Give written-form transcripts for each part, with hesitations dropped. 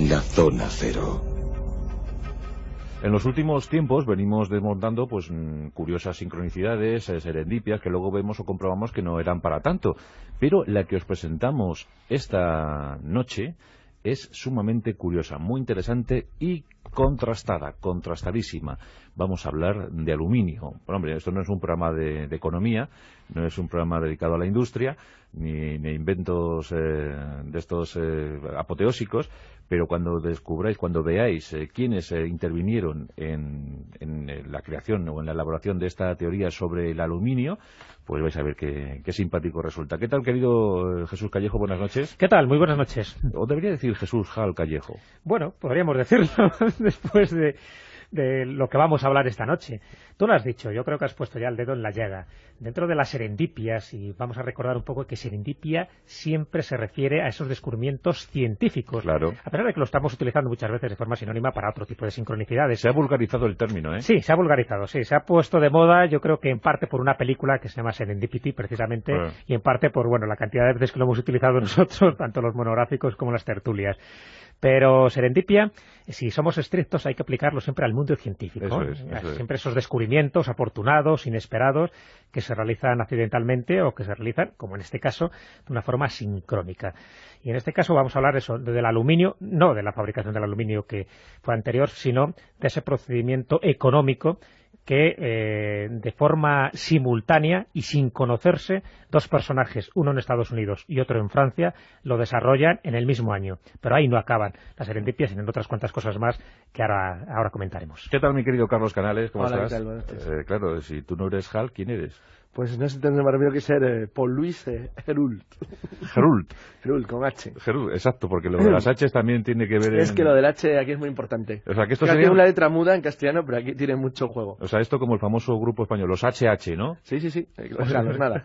la zona cero. En los últimos tiempos venimos desmontando pues curiosas sincronicidades, serendipias, que luego vemos o comprobamos que no eran para tanto. Pero la que os presentamos esta noche es sumamente curiosa, muy interesante y contrastadísima. Vamos a hablar de aluminio. Bueno, hombre, esto no es un programa de economía, no es un programa dedicado a la industria, ni inventos de estos apoteósicos, pero cuando descubráis, cuando veáis quiénes intervinieron en la creación o en la elaboración de esta teoría sobre el aluminio, pues vais a ver qué simpático resulta. ¿Qué tal, querido Jesús Callejo? Buenas noches. ¿Qué tal? Muy buenas noches. O debería decir Jesús Jal Callejo. Bueno, podríamos decirlo después de lo que vamos a hablar esta noche. Tú lo has dicho, yo creo que has puesto ya el dedo en la llaga. Dentro de las serendipias, y vamos a recordar un poco que serendipia siempre se refiere a esos descubrimientos científicos. Claro. A pesar de que lo estamos utilizando muchas veces de forma sinónima para otro tipo de sincronicidades. Se ha vulgarizado el término, ¿eh? Sí, se ha vulgarizado, sí. Se ha puesto de moda, yo creo que en parte por una película que se llama Serendipity, precisamente, y en parte por, bueno, la cantidad de veces que lo hemos utilizado nosotros, tanto los monográficos como las tertulias. Pero serendipia, si somos estrictos, hay que aplicarlo siempre al mundo científico. Eso es. Siempre esos descubrimientos afortunados, inesperados, que se realizan accidentalmente o que se realizan, como en este caso, de una forma sincrónica. Y en este caso vamos a hablar del aluminio, no de la fabricación del aluminio que fue anterior, sino de ese procedimiento económico que de forma simultánea y sin conocerse, dos personajes, uno en Estados Unidos y otro en Francia, lo desarrollan en el mismo año. Pero ahí no acaban las serendipias, sino en otras cuantas cosas más que ahora comentaremos. ¿Qué tal, mi querido Carlos Canales? ¿Cómo Hola, estás? ¿qué tal? Buenas noches. Claro, si tú no eres Hal, ¿quién eres? Pues no sé, tendré más remedio que ser Paul-Louis Héroult. Gerult. Héroult, con H. Gerult, exacto, porque lo de las H's también tiene que ver Es que lo del H aquí es muy importante. O sea, que esto Tiene sería una letra muda en castellano, pero aquí tiene mucho juego. O sea, esto como el famoso grupo español, los HH, ¿no? Sí. O sea, no es nada.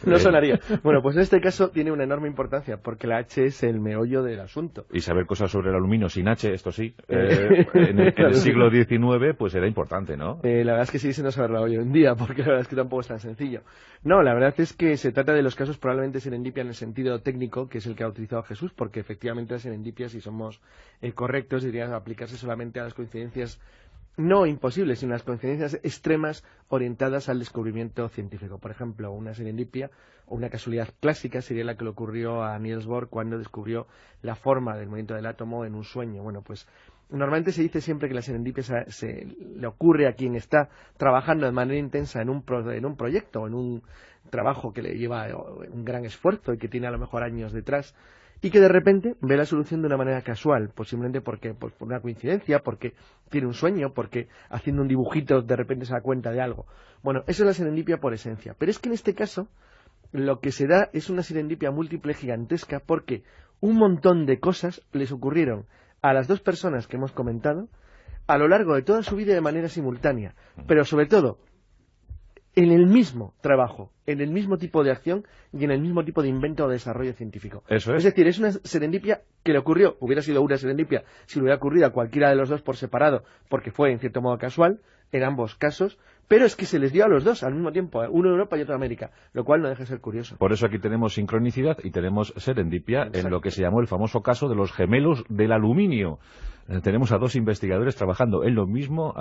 No sonaría. Bueno, pues en este caso tiene una enorme importancia, porque la H es el meollo del asunto. Y saber cosas sobre el aluminio sin H, esto sí, en el siglo XIX, pues era importante, ¿no? La verdad es que sí se nos ha hablado hoy en día, porque la verdad es que tampoco es tan sencillo. No, la verdad es que se trata de los casos probablemente serendipia en el sentido técnico, que es el que ha utilizado Jesús, porque efectivamente la serendipia, si somos correctos, debería aplicarse solamente a las coincidencias no imposibles, sino a las coincidencias extremas orientadas al descubrimiento científico. Por ejemplo, una serendipia o una casualidad clásica sería la que le ocurrió a Niels Bohr cuando descubrió la forma del movimiento del átomo en un sueño. Bueno, pues normalmente se dice siempre que la serendipia se le ocurre a quien está trabajando de manera intensa en un proyecto o en un trabajo que le lleva un gran esfuerzo y que tiene a lo mejor años detrás, y que de repente ve la solución de una manera casual, posiblemente porque por una coincidencia, porque tiene un sueño, porque haciendo un dibujito de repente se da cuenta de algo. Bueno, eso es la serendipia por esencia. Pero es que en este caso lo que se da es una serendipia múltiple gigantesca, porque un montón de cosas les ocurrieron a las dos personas que hemos comentado a lo largo de toda su vida de manera simultánea, pero sobre todo en el mismo trabajo, en el mismo tipo de acción y en el mismo tipo de invento o desarrollo científico. Eso es. Es decir, es una serendipia que le ocurrió, hubiera sido una serendipia si le hubiera ocurrido a cualquiera de los dos por separado, porque fue en cierto modo casual, en ambos casos, pero es que se les dio a los dos al mismo tiempo, uno en Europa y otro en América, lo cual no deja de ser curioso. Por eso aquí tenemos sincronicidad y tenemos serendipia. Exacto. En lo que se llamó el famoso caso de los gemelos del aluminio. Tenemos a dos investigadores trabajando en lo mismo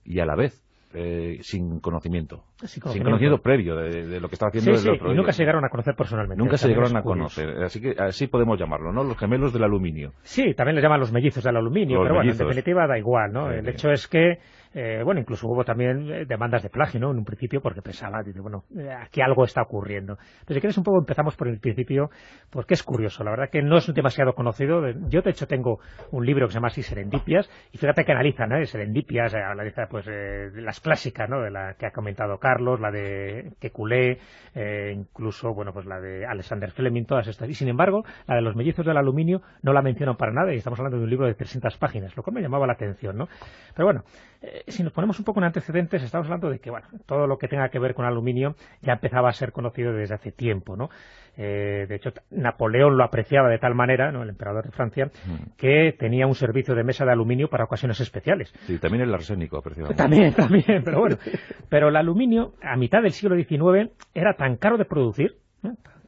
y a la vez. Sin conocimiento previo de lo que estaba haciendo el otro. Y nunca se llegaron a conocer personalmente. Nunca se llegaron a conocer, así que así podemos llamarlo, ¿no? Los gemelos del aluminio. Sí, también les llaman los mellizos del aluminio, pero bueno, en definitiva da igual, ¿no? El hecho es que, bueno, incluso hubo también demandas de plagio, ¿no? En un principio, porque pensaba, bueno, aquí algo está ocurriendo. Pero si quieres un poco empezamos por el principio, porque es curioso, la verdad que no es demasiado conocido. Yo, de hecho, tengo un libro que se llama así, Serendipias, y fíjate que analizan, Serendipias, analiza pues las clásicas, ¿no? De la que ha comentado Carlos, la de Kekulé, incluso, bueno, pues la de Alexander Fleming, todas estas. Y sin embargo, la de los mellizos del aluminio no la mencionan para nada, y estamos hablando de un libro de 300 páginas, lo cual me llamaba la atención, ¿no? Pero bueno, si nos ponemos un poco en antecedentes, estamos hablando de que, bueno, todo lo que tenga que ver con aluminio ya empezaba a ser conocido desde hace tiempo, ¿no? De hecho, Napoleón lo apreciaba de tal manera, ¿no? El emperador de Francia, que tenía un servicio de mesa de aluminio para ocasiones especiales. Sí, también el arsénico apreciaba. También, pero bueno. Pero el aluminio, a mitad del siglo XIX, era tan caro de producir,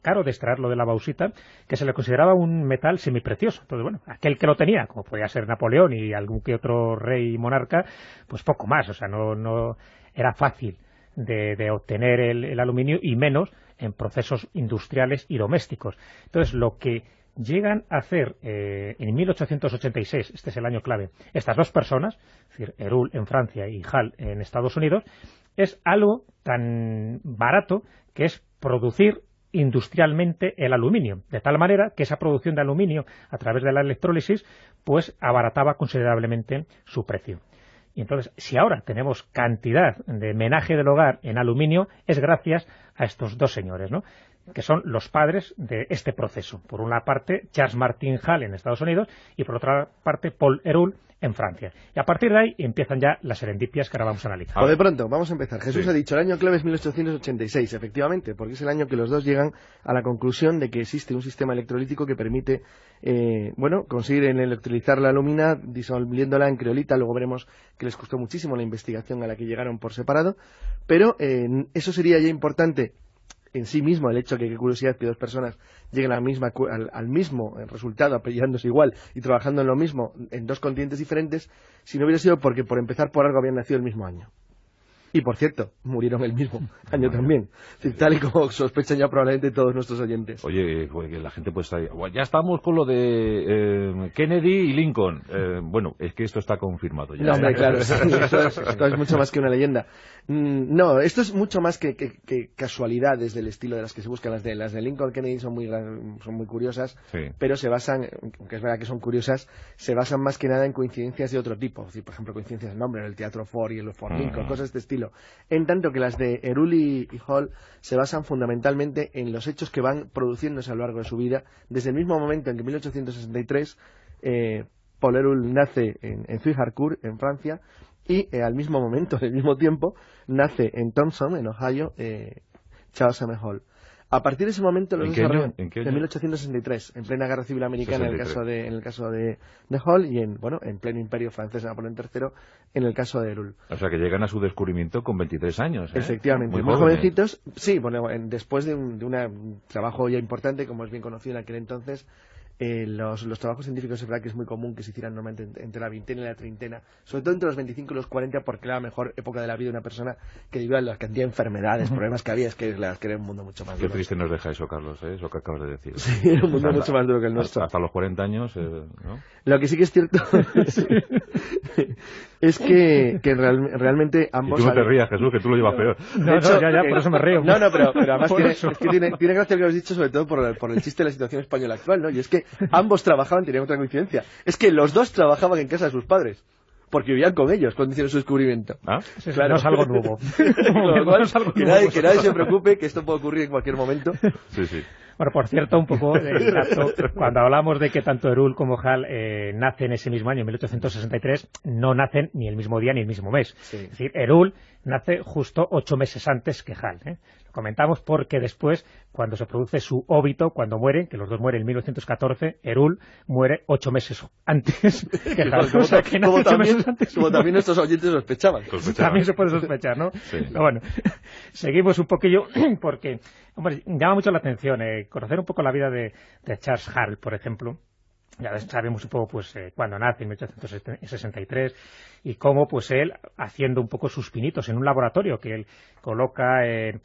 caro de extraerlo de la bauxita, que se le consideraba un metal semiprecioso. Entonces, bueno, aquel que lo tenía, como podía ser Napoleón y algún que otro rey y monarca, pues poco más, o sea, no era fácil de obtener el aluminio, y menos en procesos industriales y domésticos. Entonces, lo que llegan a hacer en 1886, este es el año clave, estas dos personas, es decir, Héroult en Francia y Hall en Estados Unidos, es algo tan barato que es producir industrialmente el aluminio, de tal manera que esa producción de aluminio a través de la electrólisis pues abarataba considerablemente su precio. Y entonces, si ahora tenemos cantidad de menaje del hogar en aluminio, es gracias a estos dos señores, ¿no?, que son los padres de este proceso. Por una parte, Charles Martin Hall en Estados Unidos, y por otra parte, Paul Héroult en Francia. Y a partir de ahí empiezan ya las serendipias que ahora vamos a analizar. O de pronto, vamos a empezar. Jesús ha dicho, el año clave es 1886, efectivamente, porque es el año que los dos llegan a la conclusión de que existe un sistema electrolítico que permite, conseguir electrolizar la alumina disolviéndola en criolita. Luego veremos que les costó muchísimo la investigación a la que llegaron por separado, pero eso sería ya importante en sí mismo, el hecho de que, qué curiosidad, que dos personas lleguen al mismo resultado, apellidándose igual y trabajando en lo mismo en dos continentes diferentes, si no hubiera sido porque, por empezar, por algo habían nacido el mismo año. Y, por cierto, murieron el mismo año también, tal y como sospechan ya probablemente todos nuestros oyentes. Oye, que la gente pues ya estamos con lo de Kennedy y Lincoln. Bueno, es que esto está confirmado ya. No, hombre, claro, esto es mucho más que una leyenda. No, esto es mucho más que casualidades del estilo de las que se buscan. Las de Lincoln y Kennedy son muy curiosas, sí, pero se basan, aunque es verdad que son curiosas, se basan más que nada en coincidencias de otro tipo. Es decir, por ejemplo, coincidencias de nombre, en el Teatro Ford y el Ford Lincoln, cosas de este estilo. En tanto que las de Héroult y Hall se basan fundamentalmente en los hechos que van produciéndose a lo largo de su vida, desde el mismo momento en que en 1863 Paul Héroult nace en Thuit-Harcourt, en Francia, y al mismo momento, al mismo tiempo, nace en Thompson, en Ohio, Charles M. Hall. A partir de ese momento los desarrollan en 1863, en plena Guerra Civil Americana, 63. En el caso de Hall, y en pleno Imperio francés de Napoleón III, en el caso de Héroult. O sea que llegan a su descubrimiento con 23 años. Efectivamente, muy jovencitos. Sí, después de un trabajo ya importante, como es bien conocido en aquel entonces. Los trabajos científicos es verdad que es muy común que se hicieran normalmente entre la veintena y la treintena, sobre todo entre los 25 y los 40, porque era la mejor época de la vida de una persona que debido a la cantidad de enfermedades, problemas que había, es que era un mundo mucho más duro. Qué triste nos deja eso, Carlos, eso que acabas de decir. Sí, era un mundo mucho más duro que el nuestro. Hasta los 40 años, ¿no? Lo que sí que es cierto es que realmente ambos... Y tú no te rías, Jesús, que tú lo llevas peor. No, ya, por eso me río. No, pero además tiene gracia lo que has dicho, sobre todo por el chiste de la situación española actual, ¿no? Y es que ambos trabajaban, tenían otra coincidencia. Es que los dos trabajaban en casa de sus padres, porque vivían con ellos cuando hicieron su descubrimiento. ¿Ah? Claro. No es algo nuevo. Que nadie se preocupe, que esto puede ocurrir en cualquier momento. Sí, sí. Bueno, por cierto, un poco el dato, cuando hablamos de que tanto Héroult como Hall nacen ese mismo año, en 1863, no nacen ni el mismo día ni el mismo mes. Sí. Es decir, Héroult nace justo 8 meses antes que Hall. Lo comentamos porque después, cuando se produce su óbito, cuando mueren, que los dos mueren en 1914, Héroult muere 8 meses antes que Hall. Como también nuestros oyentes sospechaban. También se puede sospechar, ¿no? Sí. Pero bueno, seguimos un poquillo porque... Hombre, llama mucho la atención conocer un poco la vida de Charles Hall, por ejemplo. Ya sabemos un poco pues cuándo nace, en 1863, y cómo pues él, haciendo un poco sus pinitos en un laboratorio que él coloca en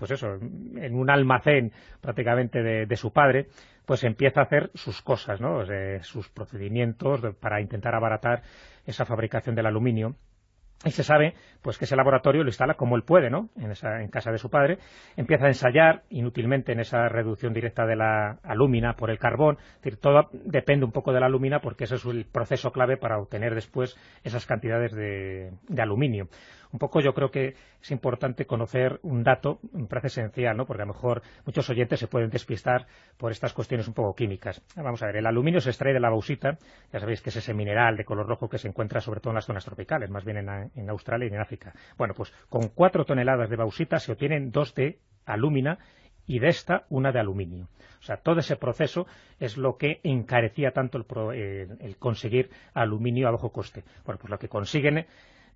un almacén prácticamente de su padre, pues empieza a hacer sus cosas, ¿no? Sus procedimientos para intentar abaratar esa fabricación del aluminio. Y se sabe pues que ese laboratorio lo instala como él puede, ¿no? En casa de su padre. Empieza a ensayar inútilmente en esa reducción directa de la alúmina por el carbón. Es decir, todo depende un poco de la alúmina porque ese es el proceso clave para obtener después esas cantidades de aluminio. Un poco yo creo que es importante conocer un dato, me parece esencial, ¿no? Porque a lo mejor muchos oyentes se pueden despistar por estas cuestiones un poco químicas. Vamos a ver, el aluminio se extrae de la bauxita, ya sabéis que es ese mineral de color rojo que se encuentra sobre todo en las zonas tropicales, más bien en Australia y en África. Bueno, pues con 4 toneladas de bauxita se obtienen 2 de alúmina y de esta 1 de aluminio. O sea, todo ese proceso es lo que encarecía tanto el conseguir aluminio a bajo coste. Bueno, pues lo que consiguen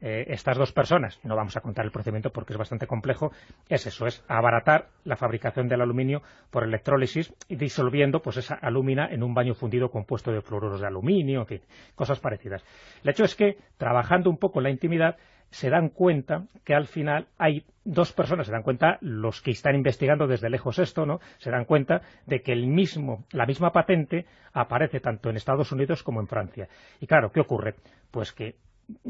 estas dos personas, no vamos a contar el procedimiento porque es bastante complejo, es eso, es abaratar la fabricación del aluminio por electrólisis y disolviendo pues esa alúmina en un baño fundido compuesto de fluoruros de aluminio, en fin, cosas parecidas. El hecho es que, trabajando un poco en la intimidad, se dan cuenta que al final hay dos personas, se dan cuenta los que están investigando desde lejos esto, ¿no? Se dan cuenta de que la misma patente aparece tanto en Estados Unidos como en Francia. Y claro, ¿qué ocurre? Pues que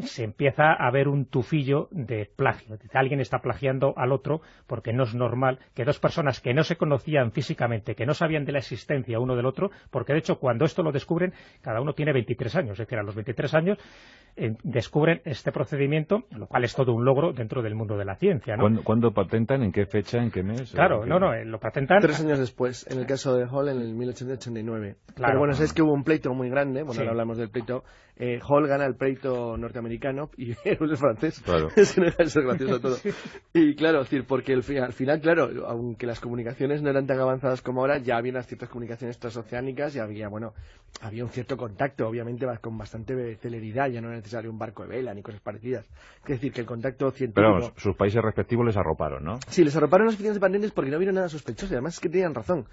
se empieza a ver un tufillo de plagio. Alguien está plagiando al otro porque no es normal que dos personas que no se conocían físicamente, que no sabían de la existencia uno del otro, porque de hecho cuando esto lo descubren, cada uno tiene 23 años, es decir, a los 23 años descubren este procedimiento, lo cual es todo un logro dentro del mundo de la ciencia, ¿no? ¿Cuándo patentan? ¿En qué fecha? ¿En qué mes? Claro, lo patentan 3 años después, en el caso de Hall en el 1889. Claro. Pero bueno, sabes que hubo un pleito muy grande, bueno, Sí. ahora hablamos del pleito. Hall gana el pleito norteamericano y Heroult es francés. Claro. Eso no deja de ser gracioso todo. Y claro, es decir, porque al final, claro, aunque las comunicaciones no eran tan avanzadas como ahora, ya había unas ciertas comunicaciones transoceánicas y había un cierto contacto, obviamente con bastante celeridad, ya no era necesario un barco de vela ni cosas parecidas. Es decir, que el contacto científico... Pero vamos, sus países respectivos les arroparon, ¿no? Sí, les arroparon las oficinas de patentes porque no vieron nada sospechoso y además es que tenían razón.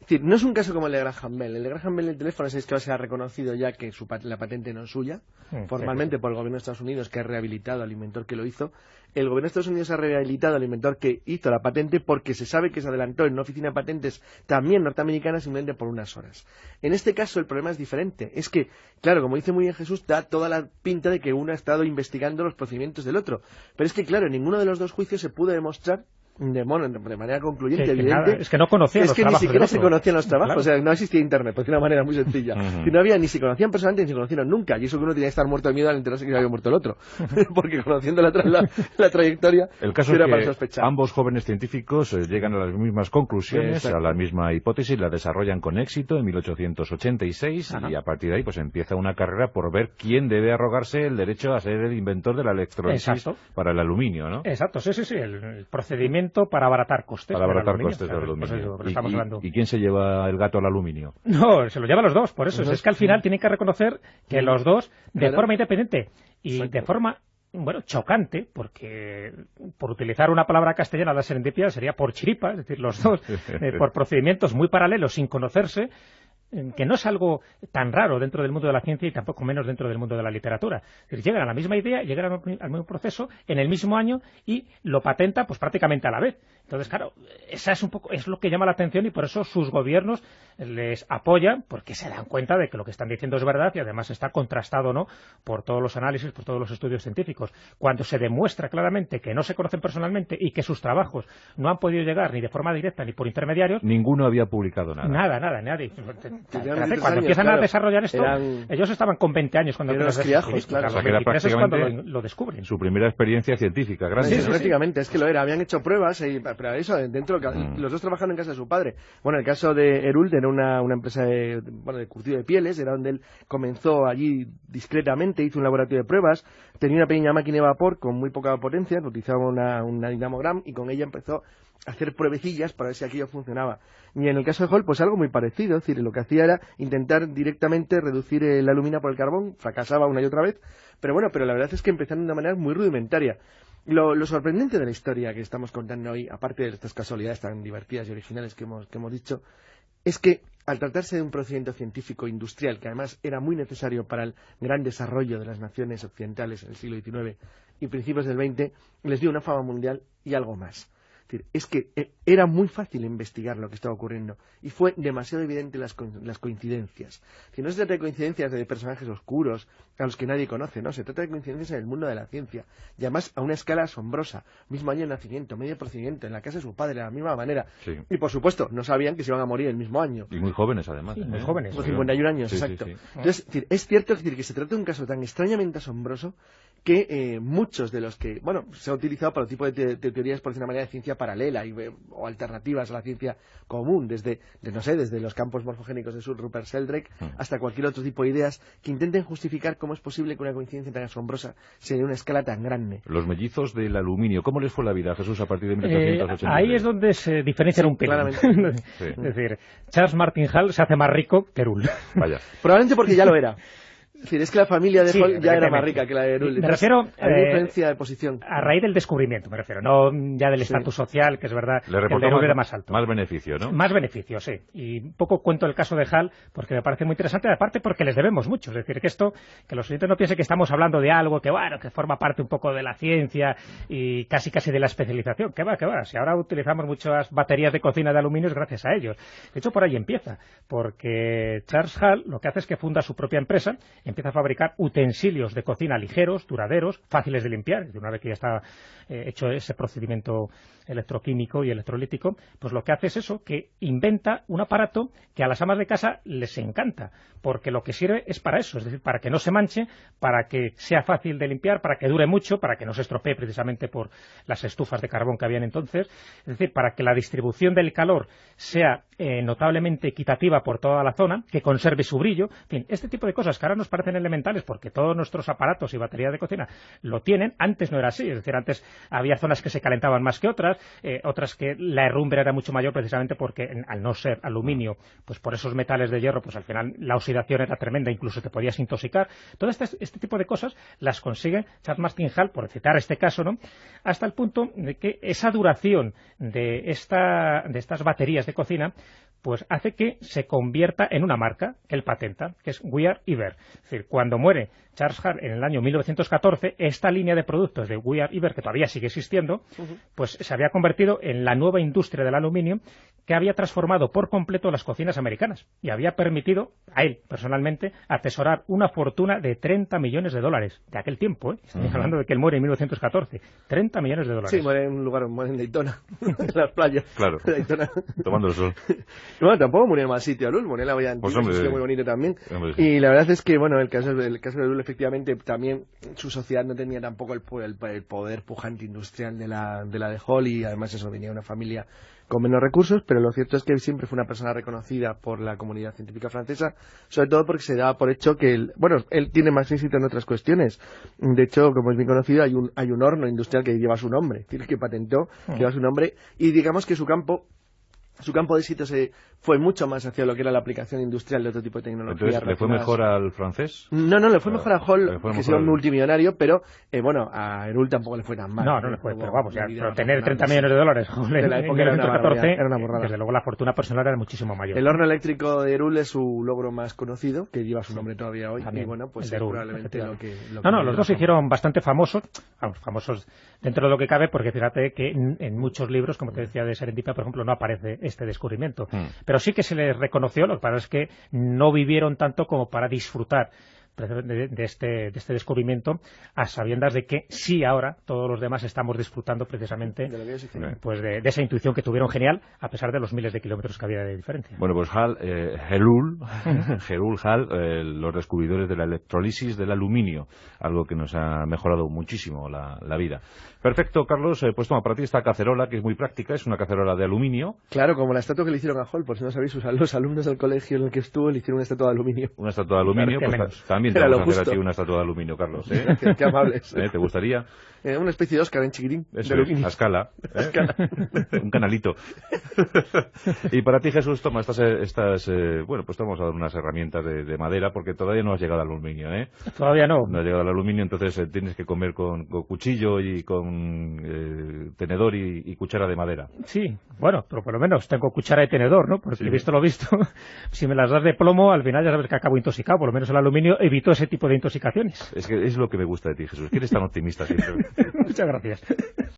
Es decir, no es un caso como el de Graham Bell. El de Graham Bell, el teléfono, es que se ha reconocido ya que la patente no es suya, formalmente por el gobierno de Estados Unidos, que ha rehabilitado al inventor que lo hizo. El gobierno de Estados Unidos ha rehabilitado al inventor que hizo la patente porque se sabe que se adelantó en una oficina de patentes también norteamericana simplemente por unas horas. En este caso el problema es diferente. Es que, claro, como dice muy bien Jesús, da toda la pinta de que uno ha estado investigando los procedimientos del otro. Pero es que, claro, en ninguno de los dos juicios se pudo demostrar de manera concluyente, evidente. Es que no conocían los trabajos. Es que ni siquiera se conocían los trabajos, claro. O sea, no existía internet, pues de una manera muy sencilla. Y no había, ni se conocían personalmente ni se conocieron nunca, y eso que uno tenía que estar muerto de miedo al enterarse que había muerto el otro, porque conociendo la trayectoria, el caso era es para que sospechar. ambos jóvenes científicos llegan a las mismas conclusiones, Exacto. a la misma hipótesis, la desarrollan con éxito en 1886. Ajá. Y a partir de ahí pues empieza una carrera por ver quién debe arrogarse el derecho a ser el inventor de la electrólisis. Exacto. Para el aluminio, ¿no? Exacto, sí, el procedimiento para abaratar costes. Para abaratar del aluminio. costes del aluminio. Pues estamos hablando. ¿Y quién se lleva el gato al aluminio? No, se lo llevan los dos, por eso. Es que al final tienen que reconocer que los dos, de forma independiente y Exacto. de forma, chocante, porque por utilizar una palabra castellana, la serendipia sería por chiripa, es decir, los dos, por procedimientos muy paralelos, sin conocerse, que no es algo tan raro dentro del mundo de la ciencia y tampoco menos dentro del mundo de la literatura. Es decir, llegan a la misma idea, llegan al mismo proceso en el mismo año y lo patentan pues prácticamente a la vez. Entonces, claro, esa es lo que llama la atención y por eso sus gobiernos les apoyan, porque se dan cuenta de que lo que están diciendo es verdad y además está contrastado, ¿no?, por todos los análisis, por todos los estudios científicos. Cuando se demuestra claramente que no se conocen personalmente y que sus trabajos no han podido llegar ni de forma directa ni por intermediarios, Ninguno había publicado nada. nadie. Cuando Cuando empiezan a desarrollar esto, ellos estaban con 20 años cuando los criajos, claro. Los O sea, que era 23 es cuando prácticamente lo descubren. Su primera experiencia científica, grande. Sí, prácticamente, es que lo era. Habían hecho pruebas, pero eso, dentro los dos trabajando en casa de su padre. Bueno, el caso de Heroult era una empresa de curtido de pieles, era donde él comenzó allí discretamente, hizo un laboratorio de pruebas, tenía una pequeña máquina de vapor con muy poca potencia, utilizaba una dinamogram y con ella empezó a hacer pruebecillas para ver si aquello funcionaba. Y en el caso de Hall, pues algo muy parecido, es decir, lo que hacía era intentar directamente reducir la alumina por el carbón, fracasaba una y otra vez, pero la verdad es que empezaron de una manera muy rudimentaria. Lo sorprendente de la historia que estamos contando hoy, aparte de estas casualidades tan divertidas y originales que hemos dicho, es que al tratarse de un procedimiento científico industrial, que además era muy necesario para el gran desarrollo de las naciones occidentales en el siglo XIX y principios del XX, les dio una fama mundial y algo más. Es que era muy fácil investigar lo que estaba ocurriendo y fue demasiado evidente las coincidencias. No se trata de coincidencias de personajes oscuros a los que nadie conoce, no, se trata de coincidencias en el mundo de la ciencia y además a una escala asombrosa. Mismo año de nacimiento, medio procedimiento, en la casa de su padre, de la misma manera. Sí. Y por supuesto, no sabían que se iban a morir el mismo año. Y muy jóvenes además. Sí, muy jóvenes. Con 51 años, Sí, exacto. sí, sí. Entonces, es cierto que se trata de un caso tan extrañamente asombroso que muchos de los que, se ha utilizado para el tipo de teorías, por decir una manera, de ciencia paralela o alternativas a la ciencia común, desde los campos morfogénicos de Rupert Sheldrake hasta cualquier otro tipo de ideas que intenten justificar cómo es posible que una coincidencia tan asombrosa sea de una escala tan grande. Los mellizos del aluminio, ¿cómo les fue la vida, Jesús, a partir de 1880? Ahí es donde se diferencian un pelín. Claramente. Sí. Es decir, Charles Martin Hall se hace más rico que Heroult. Vaya. Probablemente porque ya lo era. Es decir, es que la familia de Hall ya era más rica que la de Erul. Me refiero a la diferencia de posición. A raíz del descubrimiento, me refiero, no ya del estatus social, que es verdad que el de Erul era más alto. Más beneficio, ¿no? Más beneficio, sí. Y un poco cuento el caso de Hall, porque me parece muy interesante, aparte porque les debemos mucho. Es decir, que los oyentes no piensen que estamos hablando de algo que, bueno, que forma parte un poco de la ciencia y casi de la especialización. Que va. Si ahora utilizamos muchas baterías de cocina de aluminio es gracias a ellos. De hecho, por ahí empieza, porque Charles Hall lo que hace es que funda su propia empresa, empieza a fabricar utensilios de cocina ligeros, duraderos, fáciles de limpiar. De una vez que ya está hecho ese procedimiento electroquímico y electrolítico, pues lo que hace es eso, que inventa un aparato que a las amas de casa les encanta, porque lo que sirve es para eso, es decir, para que no se manche, para que sea fácil de limpiar, para que dure mucho, para que no se estropee precisamente por las estufas de carbón que habían entonces, es decir, para que la distribución del calor sea notablemente equitativa por toda la zona, que conserve su brillo, en fin, este tipo de cosas que ahora nos parecen elementales porque todos nuestros aparatos y baterías de cocina lo tienen, antes no era así, es decir, antes había zonas que se calentaban más que otras, otras que la herrumbre era mucho mayor precisamente porque al no ser aluminio, pues por esos metales de hierro, pues al final la oxidación era tremenda, incluso te podías intoxicar. Todo este tipo de cosas las consigue Charles Martin Hall, por citar este caso, ¿no?, hasta el punto de que esa duración de estas baterías de cocina pues hace que se convierta en una marca que él patenta, que es We Are Iver. Es decir, cuando muere Charles Hall en el año 1914, esta línea de productos de We Are Iver, que todavía sigue existiendo, pues se había convertido en la nueva industria del aluminio que había transformado por completo las cocinas americanas y había permitido a él, personalmente, atesorar una fortuna de $30 millones de aquel tiempo, ¿eh? Estamos hablando de que él muere en 1914. $30 millones. Sí, muere en un lugar, muere en Daytona, en las playas. Claro, de Daytona. Tomando el sol. Bueno, tampoco murió en mal sitio Erul, murió en la Bahía Antigua, pues un sitio muy bonito también. Y la verdad es que, bueno, el caso de Erul, efectivamente, también su sociedad no tenía tampoco el poder pujante industrial de la de Hall, y además eso, venía de una familia con menos recursos, pero lo cierto es que siempre fue una persona reconocida por la comunidad científica francesa, sobre todo porque se daba por hecho que él tiene más éxito en otras cuestiones. De hecho, como es bien conocido, hay un horno industrial que lleva su nombre, es decir, que patentó, que lleva su nombre, y digamos que su campo de éxito se fue mucho más hacia lo que era la aplicación industrial de otro tipo de tecnología. Entonces, ¿le fue mejor al francés? No, le fue mejor a Hall, que es un multimillonario, pero bueno, a Erul tampoco le fue tan mal. No le fue, pero vamos, pero tener $30 millones de la época era una borrada. Desde luego la fortuna personal era muchísimo mayor. El horno eléctrico de Erul es su logro más conocido, que lleva su nombre todavía hoy, también, y bueno, pues es probablemente lo que los dos se hicieron bastante famosos dentro de lo que cabe, porque fíjate que en muchos libros, como te decía, de Serendipia, por ejemplo, no aparece este descubrimiento. Pero sí que se les reconoció, lo que pasa es que no vivieron tanto como para disfrutar de este descubrimiento, a sabiendas de que sí, ahora todos los demás estamos disfrutando precisamente pues de esa intuición que tuvieron genial, a pesar de los miles de kilómetros que había de diferencia. Bueno, pues Erul Hall, los descubridores de la electrólisis del aluminio, algo que nos ha mejorado muchísimo la vida. Perfecto, Carlos, pues toma para ti esta cacerola, que es muy práctica, es una cacerola de aluminio. Claro, como la estatua que le hicieron a Hall, por si no sabéis, los alumnos del colegio en el que estuvo le hicieron una estatua de aluminio. Una estatua de aluminio, claro, pues también te vamos a hacer a ti una estatua de aluminio, Carlos. Gracias, qué amables. ¿Te gustaría? Una especie de Oscar en chiquitín. Eso es, a escala. Un canalito. Y para ti, Jesús, toma bueno, pues te vamos a dar unas herramientas de madera, porque todavía no has llegado al aluminio, ¿eh? Todavía no. No has llegado al aluminio, entonces tienes que comer con cuchillo y con tenedor y cuchara de madera. Sí, bueno, pero por lo menos tengo cuchara y tenedor, ¿no? Porque visto lo visto, si me las das de plomo, al final ya sabes que acabo intoxicado. Por lo menos el aluminio evitó ese tipo de intoxicaciones. Es que es lo que me gusta de ti, Jesús, que eres tan optimista siempre. Muchas gracias.